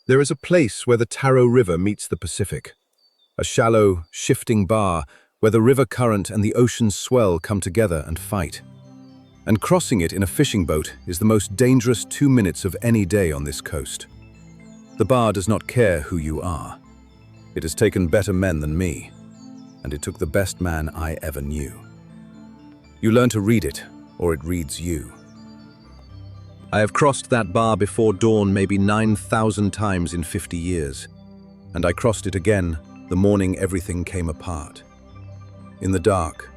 There is a place where the Taro River meets the Pacific, a shallow, shifting bar where the river current and the ocean's swell come together and fight. And crossing it in a fishing boat is the most dangerous 2 minutes of any day on this coast. The bar does not care who you are. It has taken better men than me, and it took the best man I ever knew. You learn to read it, or it reads you. I have crossed that bar before dawn maybe 9,000 times in 50 years, and I crossed it again the morning everything came apart. In the dark,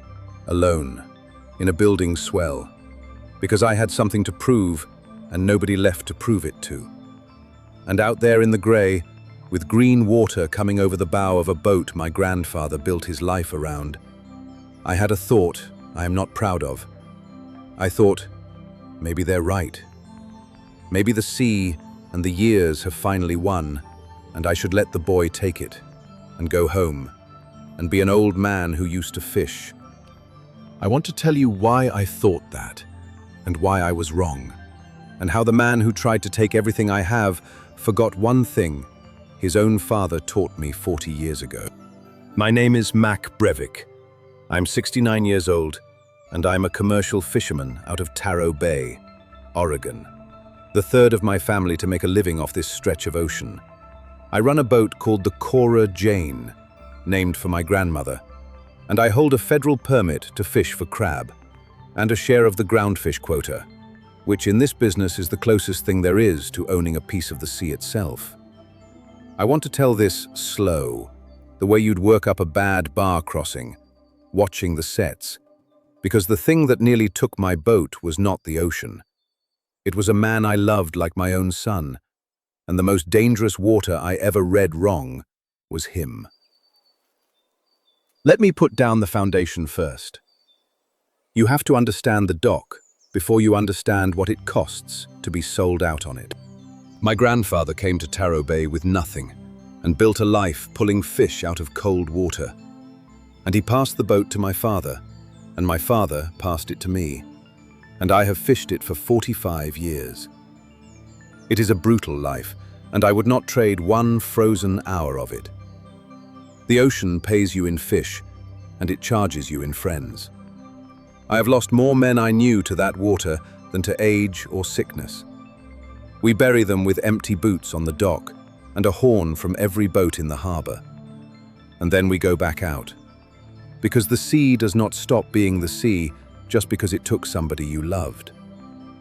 alone, in a building swell, because I had something to prove and nobody left to prove it to. And out there in the grey, with green water coming over the bow of a boat my grandfather built his life around, I had a thought I am not proud of. I thought, maybe they're right. Maybe the sea and the years have finally won, and I should let the boy take it, and go home, and be an old man who used to fish. I want to tell you why I thought that, and why I was wrong, and how the man who tried to take everything I have forgot one thing his own father taught me 40 years ago. My name is Mack. I'm 69 years old, and I'm a commercial fisherman out of Taro Bay, Oregon. The third of my family to make a living off this stretch of ocean. I run a boat called the Cora Jane, named for my grandmother, and I hold a federal permit to fish for crab, and a share of the groundfish quota, which in this business is the closest thing there is to owning a piece of the sea itself. I want to tell this slow, the way you'd work up a bad bar crossing, watching the sets, because the thing that nearly took my boat was not the ocean. It was a man I loved like my own son, and the most dangerous water I ever read wrong was him. Let me put down the foundation first. You have to understand the dock before you understand what it costs to be sold out on it. My grandfather came to Taro Bay with nothing and built a life pulling fish out of cold water. And he passed the boat to my father, and my father passed it to me. And I have fished it for 45 years. It is a brutal life, and I would not trade one frozen hour of it. The ocean pays you in fish, and it charges you in friends. I have lost more men I knew to that water than to age or sickness. We bury them with empty boots on the dock and a horn from every boat in the harbor. And then we go back out. Because the sea does not stop being the sea just because it took somebody you loved.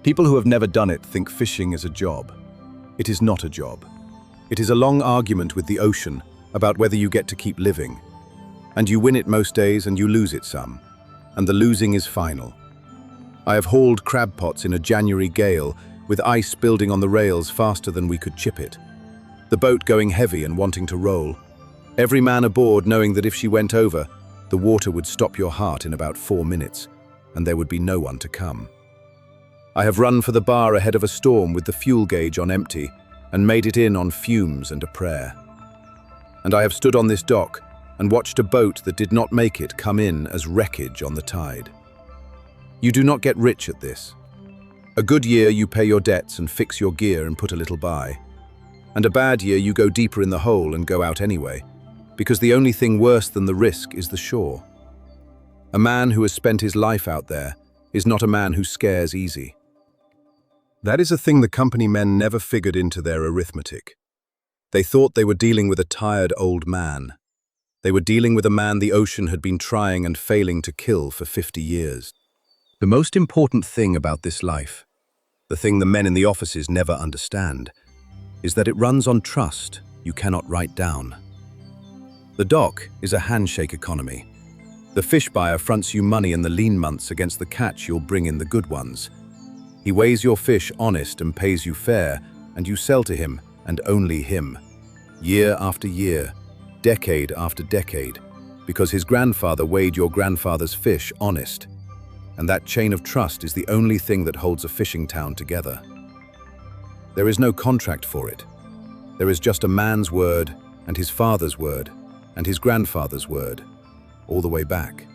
People who have never done it think fishing is a job. It is not a job. It is a long argument with the ocean about whether you get to keep living. And you win it most days and you lose it some. And the losing is final. I have hauled crab pots in a January gale with ice building on the rails faster than we could chip it. The boat going heavy and wanting to roll. Every man aboard knowing that if she went over, the water would stop your heart in about 4 minutes, and there would be no one to come. I have run for the bar ahead of a storm with the fuel gauge on empty and made it in on fumes and a prayer. And I have stood on this dock and watched a boat that did not make it come in as wreckage on the tide. You do not get rich at this. A good year you pay your debts and fix your gear and put a little by. And a bad year you go deeper in the hole and go out anyway, because the only thing worse than the risk is the shore. A man who has spent his life out there is not a man who scares easy. That is a thing the company men never figured into their arithmetic. They thought they were dealing with a tired old man. They were dealing with a man the ocean had been trying and failing to kill for 50 years. The most important thing about this life, the thing the men in the offices never understand, is that it runs on trust you cannot write down. The dock is a handshake economy. The fish buyer fronts you money in the lean months against the catch you'll bring in the good ones. He weighs your fish honest and pays you fair, and you sell to him, and only him, year after year, decade after decade, because his grandfather weighed your grandfather's fish honest, and that chain of trust is the only thing that holds a fishing town together. There is no contract for it. There is just a man's word, and his father's word, and his grandfather's word, all the way back.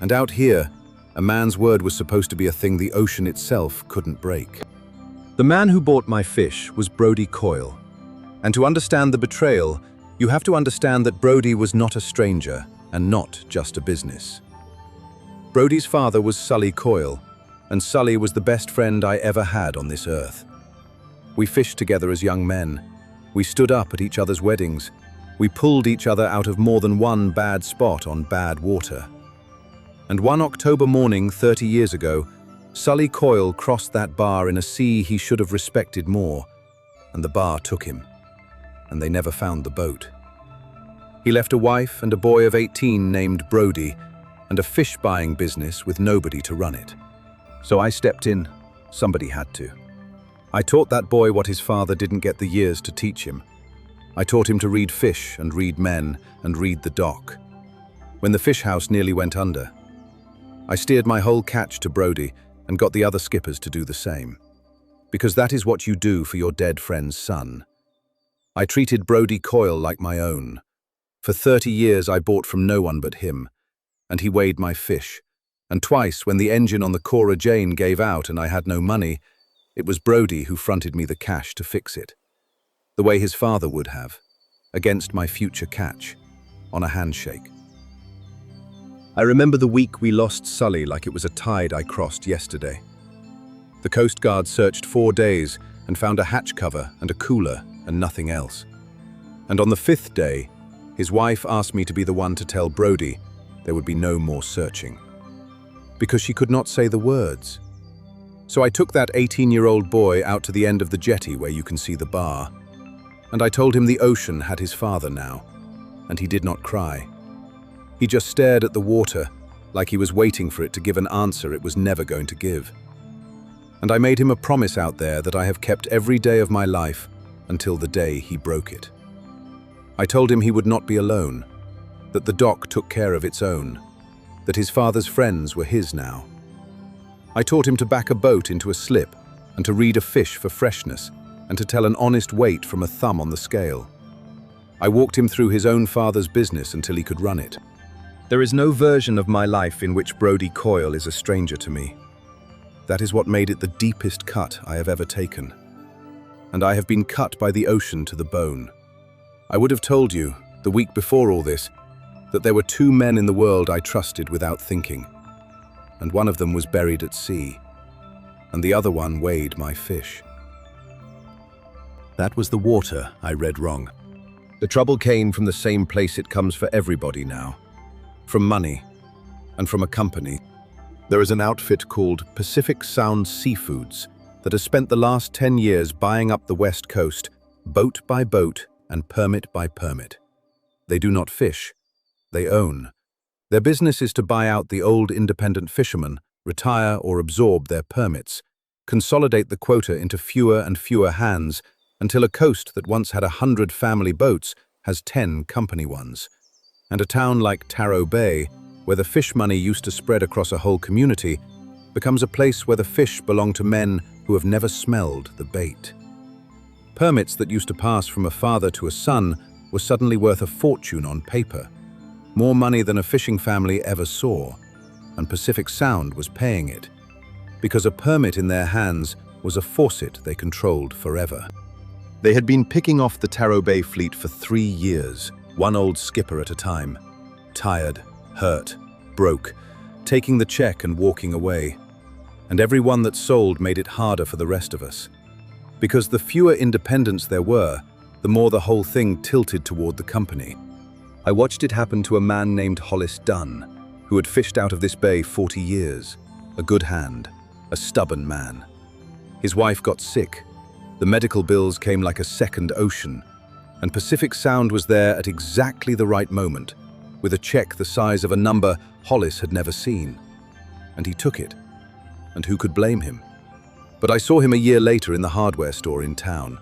And out here, a man's word was supposed to be a thing the ocean itself couldn't break. The man who bought my fish was Brody Coyle, And to understand the betrayal, you have to understand that Brody was not a stranger and not just a business. Brody's father was Sully Coyle, and Sully was the best friend I ever had on this earth. We fished together as young men. We stood up at each other's weddings. We pulled each other out of more than one bad spot on bad water. And one October morning 30 years ago, Sully Coyle crossed that bar in a sea he should have respected more, and the bar took him, and they never found the boat. He left a wife and a boy of 18 named Brody, and a fish-buying business with nobody to run it. So I stepped in. Somebody had to. I taught that boy what his father didn't get the years to teach him. I taught him to read fish and read men and read the dock. When the fish house nearly went under, I steered my whole catch to Brody and got the other skippers to do the same. Because that is what you do for your dead friend's son. I treated Brody Coyle like my own. For 30 years I bought from no one but him, and he weighed my fish. And twice, when the engine on the Cora Jane gave out and I had no money, it was Brody who fronted me the cash to fix it. The way his father would have, against my future catch, on a handshake. I remember the week we lost Sully like it was a tide I crossed yesterday. The Coast Guard searched 4 days and found a hatch cover and a cooler and nothing else. And on the 5th day, his wife asked me to be the one to tell Brody there would be no more searching. Because she could not say the words. So I took that 18-year-old boy out to the end of the jetty where you can see the bar, and I told him the ocean had his father now, and he did not cry. He just stared at the water like he was waiting for it to give an answer it was never going to give. And I made him a promise out there that I have kept every day of my life until the day he broke it. I told him he would not be alone, that the dock took care of its own, that his father's friends were his now. I taught him to back a boat into a slip and to read a fish for freshness and to tell an honest weight from a thumb on the scale. I walked him through his own father's business until he could run it. There is no version of my life in which Brody Coyle is a stranger to me. That is what made it the deepest cut I have ever taken. And I have been cut by the ocean to the bone. I would have told you, the week before all this, that there were 2 men in the world I trusted without thinking, and one of them was buried at sea, and the other one weighed my fish. That was the water I read wrong. The trouble came from the same place it comes for everybody now, from money, and from a company. There is an outfit called Pacific Sound Seafoods that has spent the last 10 years buying up the West Coast, boat by boat and permit by permit. They do not fish, they own. Their business is to buy out the old independent fishermen, retire or absorb their permits, consolidate the quota into fewer and fewer hands until a coast that once had 100 family boats has 10 company ones. And a town like Taro Bay, where the fish money used to spread across a whole community, becomes a place where the fish belong to men who have never smelled the bait. Permits that used to pass from a father to a son were suddenly worth a fortune on paper, more money than a fishing family ever saw, and Pacific Sound was paying it, because a permit in their hands was a faucet they controlled forever. They had been picking off the Taro Bay fleet for 3 years, one old skipper at a time, tired, hurt, broke, taking the check and walking away. And every one that sold made it harder for the rest of us. Because the fewer independents there were, the more the whole thing tilted toward the company. I watched it happen to a man named Hollis Dunn, who had fished out of this bay 40 years, a good hand, a stubborn man. His wife got sick. The medical bills came like a second ocean, and Pacific Sound was there at exactly the right moment, with a check the size of a number Hollis had never seen. And he took it. And who could blame him? But I saw him a year later in the hardware store in town,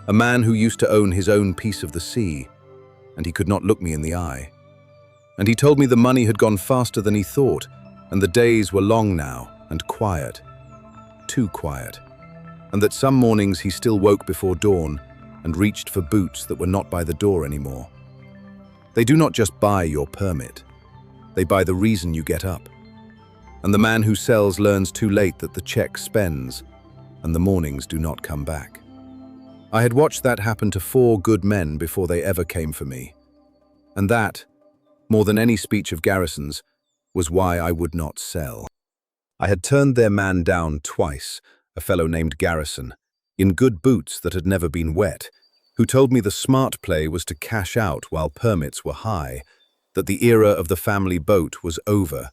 a man who used to own his own piece of the sea, and he could not look me in the eye. And he told me the money had gone faster than he thought, and the days were long now and quiet, too quiet, and that some mornings he still woke before dawn and reached for boots that were not by the door anymore. They do not just buy your permit, they buy the reason you get up. And the man who sells learns too late that the check spends, and the mornings do not come back. I had watched that happen to 4 good men before they ever came for me. And that, more than any speech of Garrison's, was why I would not sell. I had turned their man down twice, a fellow named Garrison, in good boots that had never been wet, who told me the smart play was to cash out while permits were high, that the era of the family boat was over,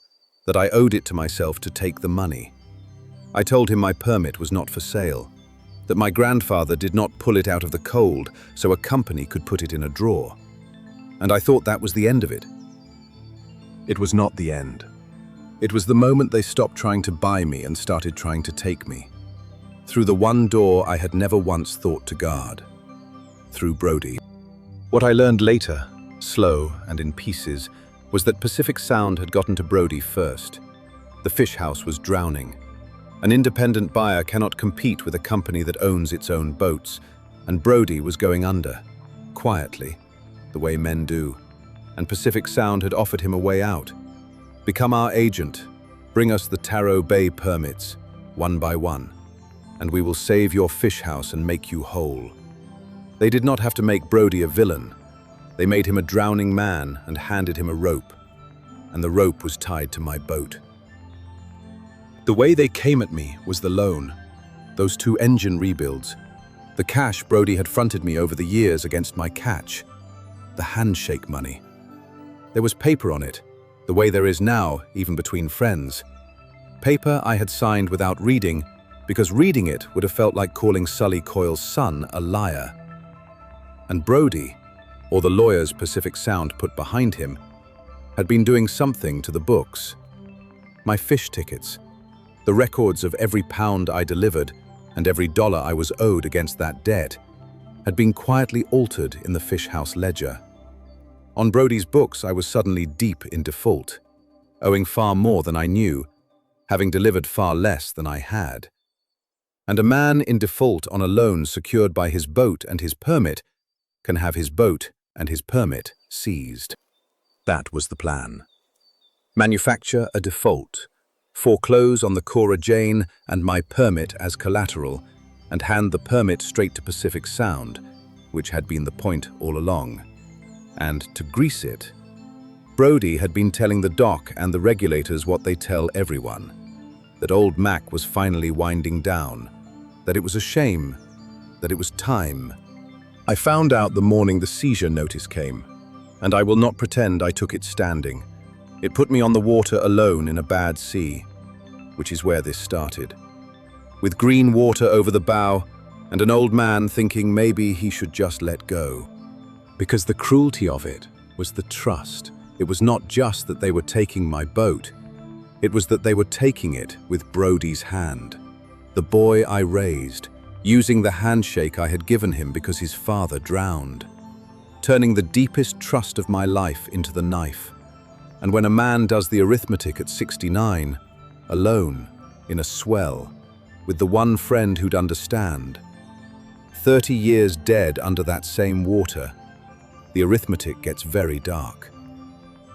that I owed it to myself to take the money. I told him my permit was not for sale, that my grandfather did not pull it out of the cold so a company could put it in a drawer. And I thought that was the end of it. It was not the end. It was the moment they stopped trying to buy me and started trying to take me. Through the one door I had never once thought to guard. Through Brody. What I learned later, slow and in pieces, was that Pacific Sound had gotten to Brody first. The fish house was drowning. An independent buyer cannot compete with a company that owns its own boats, and Brody was going under, quietly, the way men do. And Pacific Sound had offered him a way out. Become our agent, bring us the Taro Bay permits, one by one, and we will save your fish house and make you whole. They did not have to make Brody a villain. They made him a drowning man and handed him a rope, and the rope was tied to my boat. The way they came at me was the loan, those 2 engine rebuilds, the cash Brody had fronted me over the years against my catch, the handshake money. There was paper on it, the way there is now, even between friends. Paper I had signed without reading, because reading it would have felt like calling Sully Coyle's son a liar. And Brody, or the lawyers Pacific Sound put behind him, had been doing something to the books. My fish tickets, the records of every pound I delivered and every dollar I was owed against that debt, had been quietly altered in the fish house ledger. On Brody's books I was suddenly deep in default, owing far more than I knew, having delivered far less than I had. And a man in default on a loan secured by his boat and his permit can have his boat and his permit seized. That was the plan. Manufacture a default, foreclose on the Cora Jane and my permit as collateral, and hand the permit straight to Pacific Sound, which had been the point all along. And to grease it, Brody had been telling the dock and the regulators what they tell everyone, that old Mack was finally winding down, that it was a shame, that it was time. I found out the morning the seizure notice came, and I will not pretend I took it standing. It put me on the water alone in a bad sea, which is where this started. With green water over the bow, and an old man thinking maybe he should just let go. Because the cruelty of it was the trust. It was not just that they were taking my boat, it was that they were taking it with Brody's hand. The boy I raised, using the handshake I had given him because his father drowned, turning the deepest trust of my life into the knife. And when a man does the arithmetic at 69, alone, in a swell, with the one friend who'd understand, 30 years dead under that same water, the arithmetic gets very dark.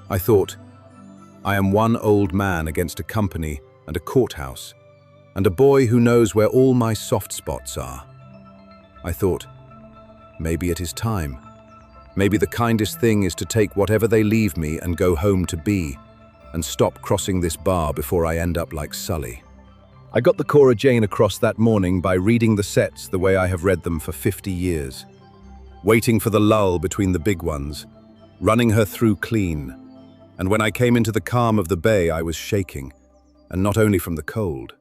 I thought, I am one old man against a company and a courthouse, and a boy who knows where all my soft spots are. I thought, maybe it is time. Maybe the kindest thing is to take whatever they leave me and go home to be, and stop crossing this bar before I end up like Sully. I got the Cora Jane across that morning by reading the sets the way I have read them for 50 years, waiting for the lull between the big ones, running her through clean. And when I came into the calm of the bay, I was shaking, and not only from the cold.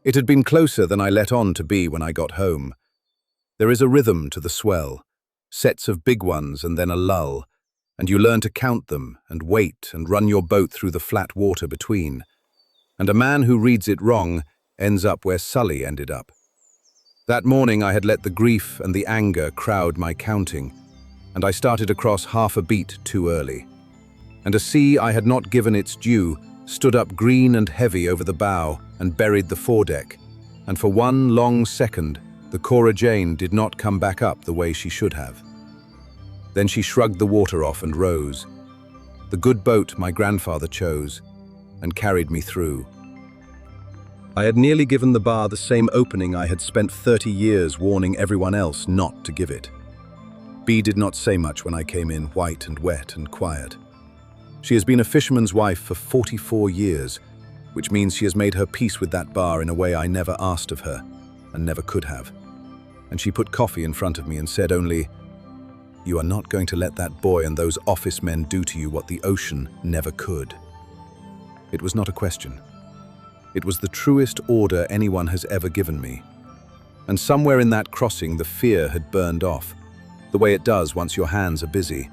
It had been closer than I let on to be when I got home. There is a rhythm to the swell, sets of big ones and then a lull, and you learn to count them and wait and run your boat through the flat water between. And a man who reads it wrong ends up where Sully ended up. That morning I had let the grief and the anger crowd my counting, and I started across half a beat too early. And a sea I had not given its due stood up green and heavy over the bow and buried the foredeck, and for one long second the Cora Jane did not come back up the way she should have. Then she shrugged the water off and rose, the good boat my grandfather chose, and carried me through. I had nearly given the bar the same opening I had spent 30 years warning everyone else not to give it. B did not say much when I came in, white and wet and quiet. She has been a fisherman's wife for 44 years, which means she has made her peace with that bar in a way I never asked of her, and never could have. And she put coffee in front of me and said only, "You are not going to let that boy and those office men do to you what the ocean never could." It was not a question. It was the truest order anyone has ever given me. And somewhere in that crossing, the fear had burned off, the way it does once your hands are busy.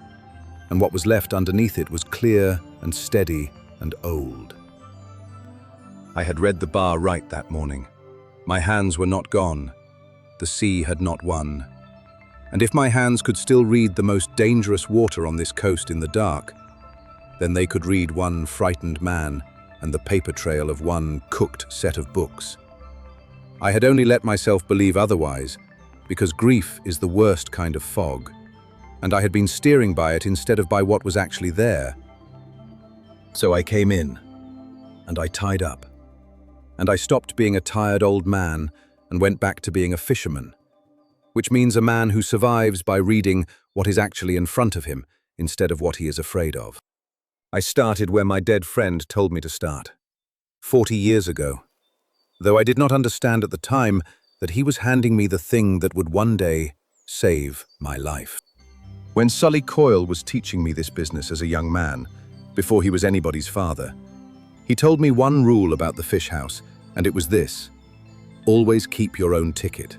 And what was left underneath it was clear and steady and old. I had read the bar right that morning. My hands were not gone. The sea had not won. And if my hands could still read the most dangerous water on this coast in the dark, then they could read one frightened man and the paper trail of one cooked set of books. I had only let myself believe otherwise, because grief is the worst kind of fog, and I had been steering by it instead of by what was actually there. So I came in, and I tied up, and I stopped being a tired old man and went back to being a fisherman, which means a man who survives by reading what is actually in front of him instead of what he is afraid of. I started where my dead friend told me to start, 40 years ago, though I did not understand at the time that he was handing me the thing that would one day save my life. When Sully Coyle was teaching me this business as a young man, before he was anybody's father, he told me one rule about the fish house, and it was this: always keep your own ticket.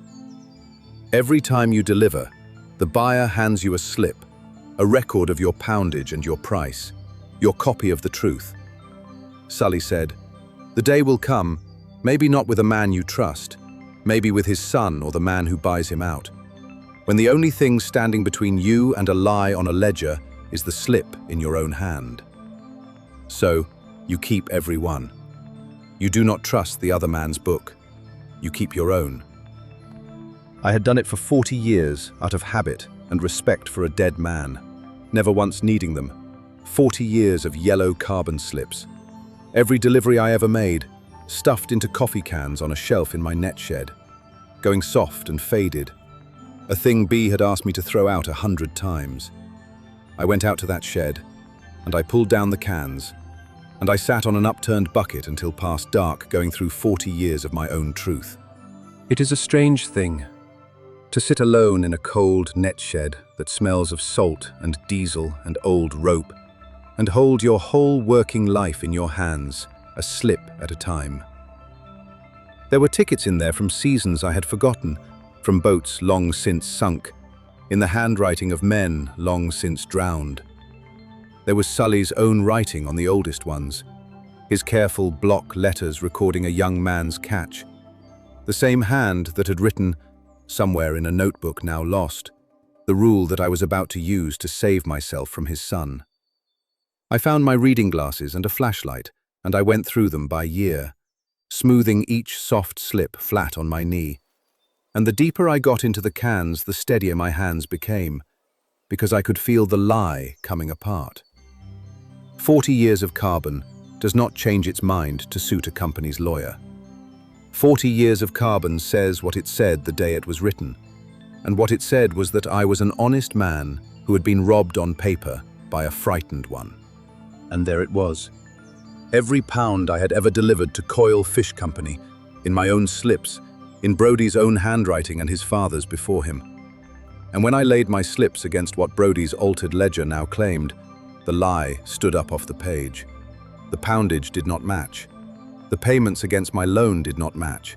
Every time you deliver, the buyer hands you a slip, a record of your poundage and your price, your copy of the truth. Sully said, "The day will come, maybe not with a man you trust, maybe with his son or the man who buys him out, when the only thing standing between you and a lie on a ledger is the slip in your own hand. So, you keep every one. You do not trust the other man's book. You keep your own." I had done it for 40 years out of habit and respect for a dead man, never once needing them. 40 years of yellow carbon slips. Every delivery I ever made, stuffed into coffee cans on a shelf in my net shed, going soft and faded, a thing B had asked me to throw out 100 times. I went out to that shed, and I pulled down the cans, and I sat on an upturned bucket until past dark, going through 40 years of my own truth. It is a strange thing to sit alone in a cold net shed that smells of salt and diesel and old rope, and hold your whole working life in your hands, a slip at a time. There were tickets in there from seasons I had forgotten, from boats long since sunk, in the handwriting of men long since drowned. There was Sully's own writing on the oldest ones, his careful block letters recording a young man's catch, the same hand that had written, somewhere in a notebook now lost, the rule that I was about to use to save myself from his son. I found my reading glasses and a flashlight, and I went through them by year, smoothing each soft slip flat on my knee. And the deeper I got into the cans, the steadier my hands became, because I could feel the lie coming apart. 40 years of carbon does not change its mind to suit a company's lawyer. 40 years of carbon says what it said the day it was written, and what it said was that I was an honest man who had been robbed on paper by a frightened one. And there it was. Every pound I had ever delivered to Coyle Fish Company, in my own slips, in Brody's own handwriting and his father's before him. And when I laid my slips against what Brody's altered ledger now claimed, the lie stood up off the page. The poundage did not match. The payments against my loan did not match.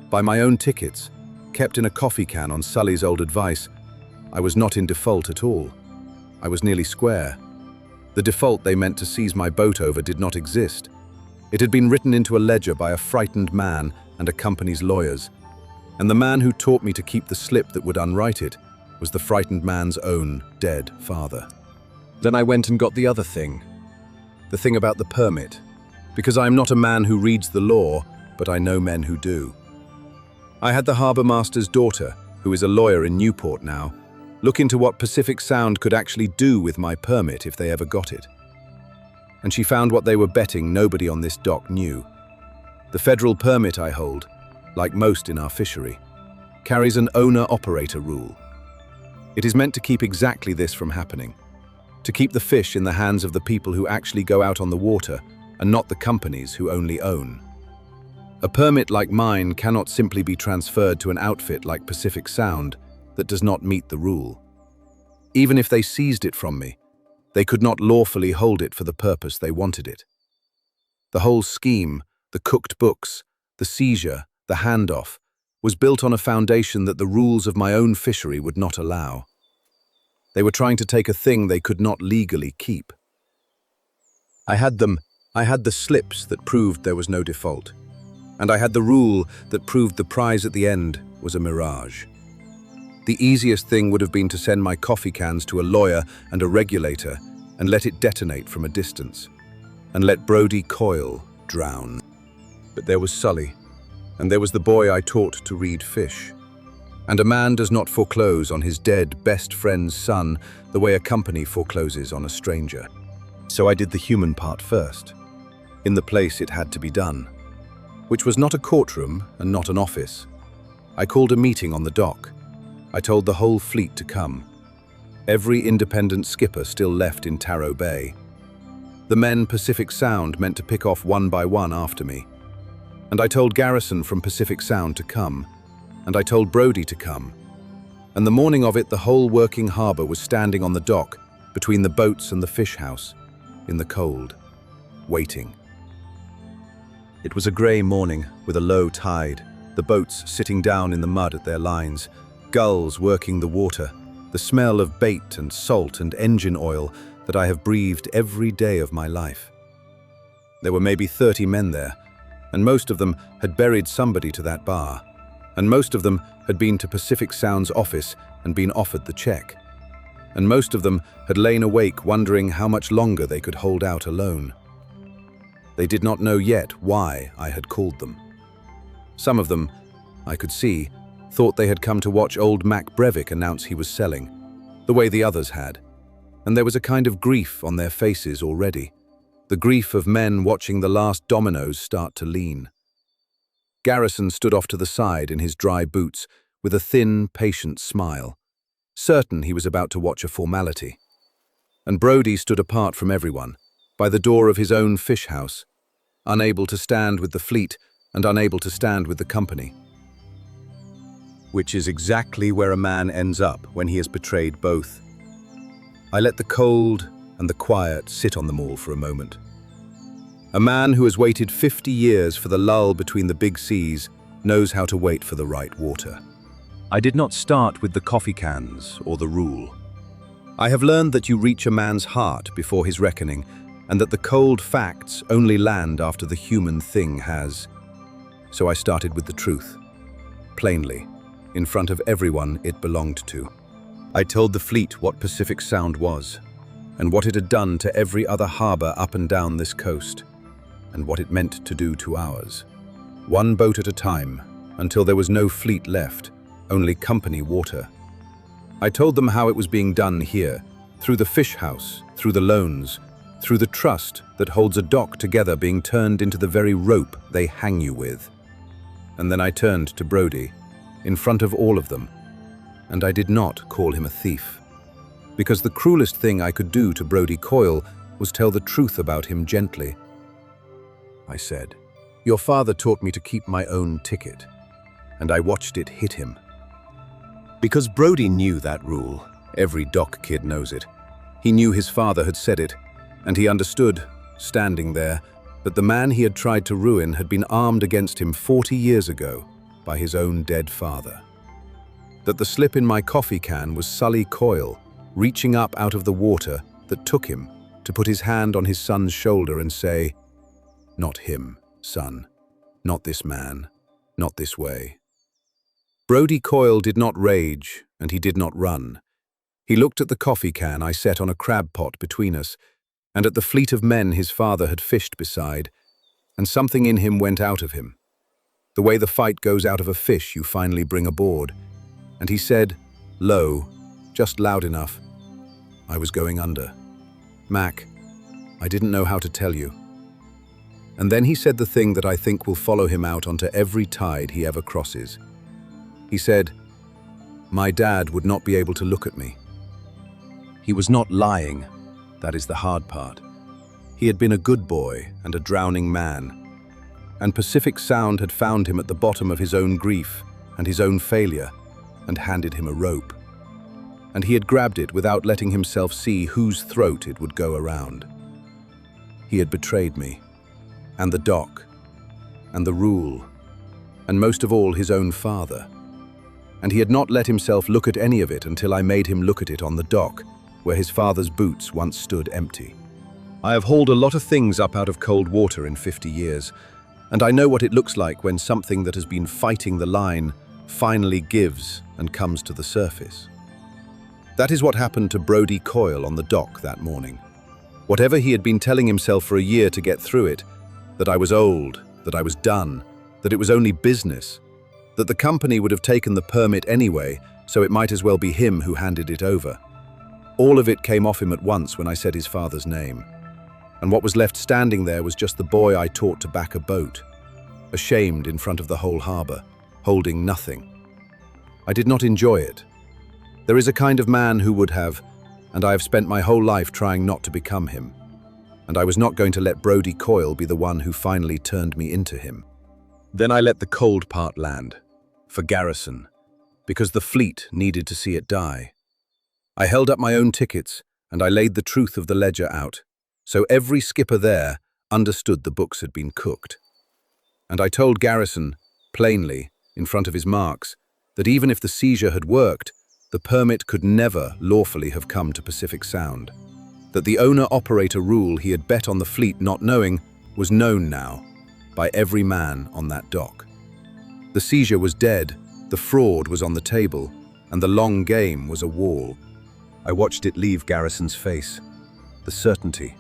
By my own tickets, kept in a coffee can on Sully's old advice, I was not in default at all. I was nearly square. The default they meant to seize my boat over did not exist. It had been written into a ledger by a frightened man and a company's lawyers, and the man who taught me to keep the slip that would unwrite it was the frightened man's own dead father. Then I went and got the other thing, the thing about the permit, because I am not a man who reads the law, but I know men who do. I had the harbour master's daughter, who is a lawyer in Newport now, look into what Pacific Sound could actually do with my permit if they ever got it. And she found what they were betting nobody on this dock knew, The federal permit I hold, like most in our fishery, carries an owner-operator rule. It is meant to keep exactly this from happening, to keep the fish in the hands of the people who actually go out on the water and not the companies who only own. A permit like mine cannot simply be transferred to an outfit like Pacific Sound that does not meet the rule. Even if they seized it from me, they could not lawfully hold it for the purpose they wanted it. The whole scheme, the cooked books, the seizure, the handoff, was built on a foundation that the rules of my own fishery would not allow. They were trying to take a thing they could not legally keep. I had the slips that proved there was no default. And I had the rule that proved the prize at the end was a mirage. The easiest thing would have been to send my coffee cans to a lawyer and a regulator and let it detonate from a distance, and let Brody Coyle drown. But there was Sully, and there was the boy I taught to read fish. And a man does not foreclose on his dead best friend's son the way a company forecloses on a stranger. So I did the human part first, in the place it had to be done, which was not a courtroom and not an office. I called a meeting on the dock. I told the whole fleet to come. Every independent skipper still left in Taro Bay. The men Pacific Sound meant to pick off one by one after me. And I told Garrison from Pacific Sound to come. And I told Brody to come. And the morning of it, the whole working harbour was standing on the dock between the boats and the fish house, in the cold, waiting. It was a grey morning with a low tide, the boats sitting down in the mud at their lines, gulls working the water, the smell of bait and salt and engine oil that I have breathed every day of my life. There were maybe 30 men there, and most of them had buried somebody to that bar, and most of them had been to Pacific Sound's office and been offered the check, and most of them had lain awake wondering how much longer they could hold out alone. They did not know yet why I had called them. Some of them, I could see, thought they had come to watch old Mack announce he was selling, the way the others had, and there was a kind of grief on their faces already, the grief of men watching the last dominoes start to lean. Garrison stood off to the side in his dry boots with a thin, patient smile, certain he was about to watch a formality. And Brody stood apart from everyone, by the door of his own fish house, unable to stand with the fleet and unable to stand with the company. Which is exactly where a man ends up when he has betrayed both. I let the cold and the quiet sit on them all for a moment. A man who has waited 50 years for the lull between the big seas knows how to wait for the right water. I did not start with the coffee cans or the rule. I have learned that you reach a man's heart before his reckoning, and that the cold facts only land after the human thing has. So I started with the truth, plainly, in front of everyone it belonged to. I told the fleet what Pacific Sound was, and what it had done to every other harbour up and down this coast, and what it meant to do to ours. One boat at a time, until there was no fleet left, only company water. I told them how it was being done here, through the fish house, through the loans, through the trust that holds a dock together being turned into the very rope they hang you with. And then I turned to Brody, in front of all of them, and I did not call him a thief, because the cruelest thing I could do to Brody Coyle was tell the truth about him gently. I said, "Your father taught me to keep my own ticket," and I watched it hit him. Because Brody knew that rule, every dock kid knows it. He knew his father had said it, and he understood, standing there, that the man he had tried to ruin had been armed against him 40 years ago by his own dead father. That the slip in my coffee can was Sully Coyle, reaching up out of the water that took him to put his hand on his son's shoulder and say, "Not him, son. Not this man. Not this way." Brody Coyle did not rage, and he did not run. He looked at the coffee can I set on a crab pot between us, and at the fleet of men his father had fished beside, and something in him went out of him, the way the fight goes out of a fish you finally bring aboard, and he said, low, just loud enough, "I was going under. Mack, I didn't know how to tell you. And then he said the thing that I think will follow him out onto every tide he ever crosses. He said, "My dad would not be able to look at me." He was not lying. That is the hard part. He had been a good boy and a drowning man. And Pacific Sound had found him at the bottom of his own grief and his own failure and handed him a rope. And he had grabbed it without letting himself see whose throat it would go around. He had betrayed me, and the dock, and the rule, and most of all his own father. And he had not let himself look at any of it until I made him look at it on the dock, where his father's boots once stood empty. I have hauled a lot of things up out of cold water in 50 years, and I know what it looks like when something that has been fighting the line finally gives and comes to the surface. That is what happened to Brodie Coyle on the dock that morning. Whatever he had been telling himself for a year to get through it, that I was old, that I was done, that it was only business, that the company would have taken the permit anyway, so it might as well be him who handed it over. All of it came off him at once when I said his father's name. And what was left standing there was just the boy I taught to back a boat, ashamed in front of the whole harbour, holding nothing. I did not enjoy it. There is a kind of man who would have, and I have spent my whole life trying not to become him. And I was not going to let Brodie Coyle be the one who finally turned me into him. Then I let the cold part land, for Garrison, because the fleet needed to see it die. I held up my own tickets, and I laid the truth of the ledger out, so every skipper there understood the books had been cooked. And I told Garrison, plainly, in front of his marks, that even if the seizure had worked, the permit could never lawfully have come to Pacific Sound. That the owner-operator rule he had bet on the fleet not knowing was known now by every man on that dock. The seizure was dead, the fraud was on the table, and the long game was a wall. I watched it leave Garrison's face. The certainty.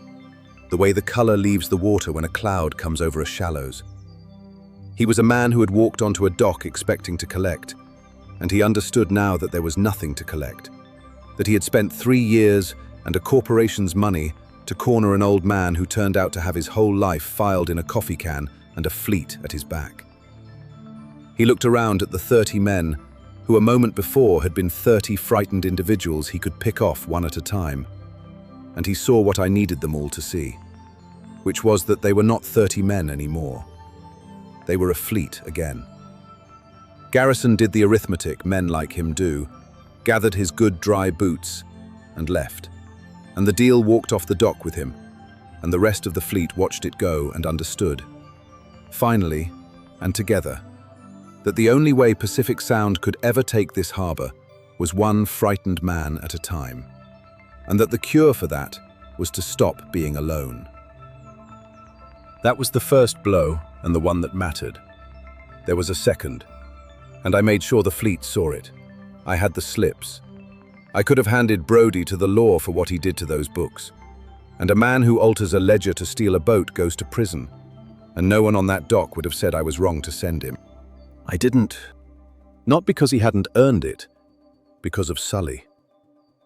The way the color leaves the water when a cloud comes over a shallows. He was a man who had walked onto a dock expecting to collect, and he understood now that there was nothing to collect. That he had spent 3 years and a corporation's money to corner an old man who turned out to have his whole life filed in a coffee can and a fleet at his back. He looked around at the 30 men who a moment before had been 30 frightened individuals he could pick off one at a time, and he saw what I needed them all to see, which was that they were not 30 men anymore. They were a fleet again. Garrison did the arithmetic men like him do, gathered his good dry boots, and left. And the deal walked off the dock with him, and the rest of the fleet watched it go and understood, finally, and together, that the only way Pacific Sound could ever take this harbour was one frightened man at a time, and that the cure for that was to stop being alone. That was the first blow, and the one that mattered. There was a second, and I made sure the fleet saw it. I had the slips. I could have handed Brodie to the law for what he did to those books. And a man who alters a ledger to steal a boat goes to prison, and no one on that dock would have said I was wrong to send him. I didn't. Not because he hadn't earned it, because of Sully.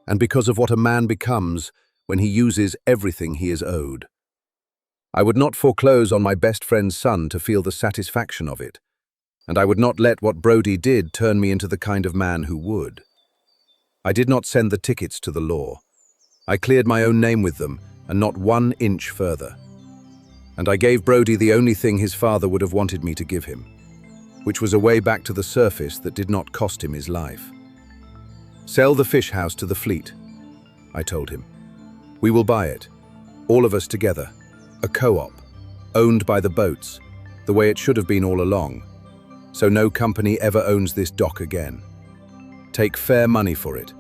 And because of what a man becomes when he uses everything he is owed. I would not foreclose on my best friend's son to feel the satisfaction of it, and I would not let what Brodie did turn me into the kind of man who would. I did not send the tickets to the law. I cleared my own name with them, and not 1 inch further. And I gave Brodie the only thing his father would have wanted me to give him, which was a way back to the surface that did not cost him his life. Sell the fish house to the fleet, I told him. We will buy it, all of us together, a co-op, owned by the boats, the way it should have been all along, so no company ever owns this dock again. Take fair money for it,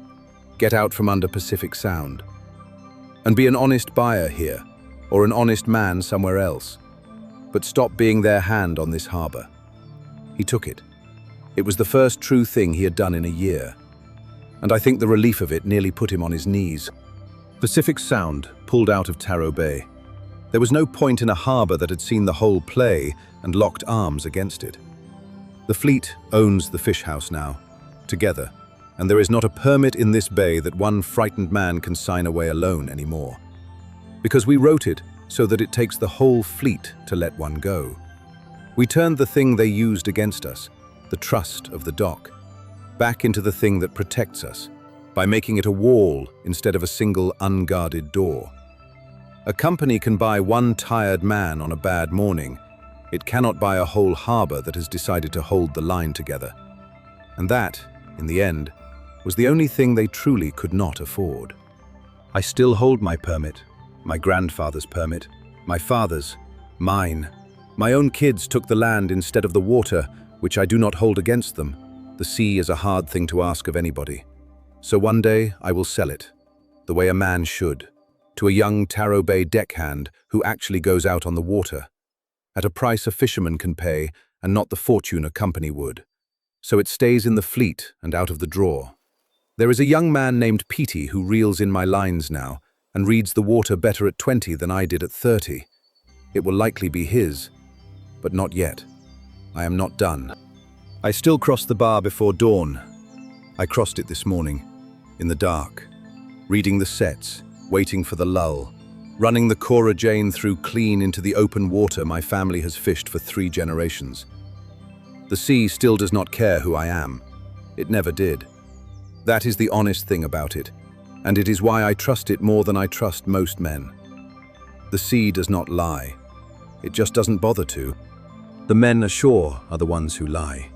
get out from under Pacific Sound, and be an honest buyer here, or an honest man somewhere else, but stop being their hand on this harbour. He took it. It was the first true thing he had done in a year, and I think the relief of it nearly put him on his knees. Pacific Sound pulled out of Taro Bay. There was no point in a harbour that had seen the whole play and locked arms against it. The fleet owns the fish house now, together, and there is not a permit in this bay that one frightened man can sign away alone anymore. Because we wrote it so that it takes the whole fleet to let one go. We turned the thing they used against us, the trust of the dock, back into the thing that protects us, by making it a wall instead of a single unguarded door. A company can buy one tired man on a bad morning. It cannot buy a whole harbor that has decided to hold the line together. And that, in the end, was the only thing they truly could not afford. I still hold my permit, my grandfather's permit, my father's, mine. My own kids took the land instead of the water, which I do not hold against them. The sea is a hard thing to ask of anybody. So one day I will sell it, the way a man should, to a young Taro Bay deckhand who actually goes out on the water, at a price a fisherman can pay and not the fortune a company would. So it stays in the fleet and out of the drawer. There is a young man named Petey who reels in my lines now and reads the water better at 20 than I did at 30. It will likely be his, but not yet. I am not done. I still cross the bar before dawn. I crossed it this morning, in the dark, reading the sets, waiting for the lull, running the Cora Jane through clean into the open water my family has fished for 3 generations. The sea still does not care who I am. It never did. That is the honest thing about it, and it is why I trust it more than I trust most men. The sea does not lie. It just doesn't bother to. The men ashore are the ones who lie.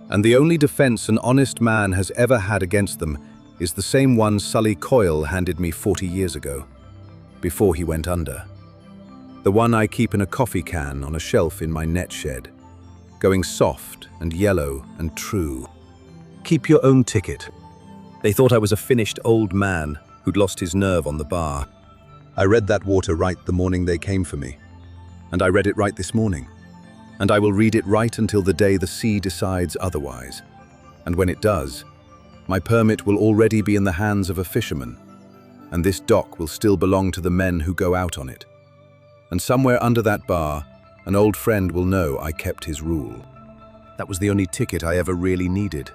And the only defense an honest man has ever had against them is the same one Sully Coyle handed me 40 years ago, before he went under. The one I keep in a coffee can on a shelf in my net shed, going soft and yellow and true. Keep your own ticket. They thought I was a finished old man who'd lost his nerve on the bar. I read that water right the morning they came for me. And I read it right this morning. And I will read it right until the day the sea decides otherwise. And when it does, my permit will already be in the hands of a fisherman, and this dock will still belong to the men who go out on it. And somewhere under that bar, an old friend will know I kept his rule. That was the only ticket I ever really needed.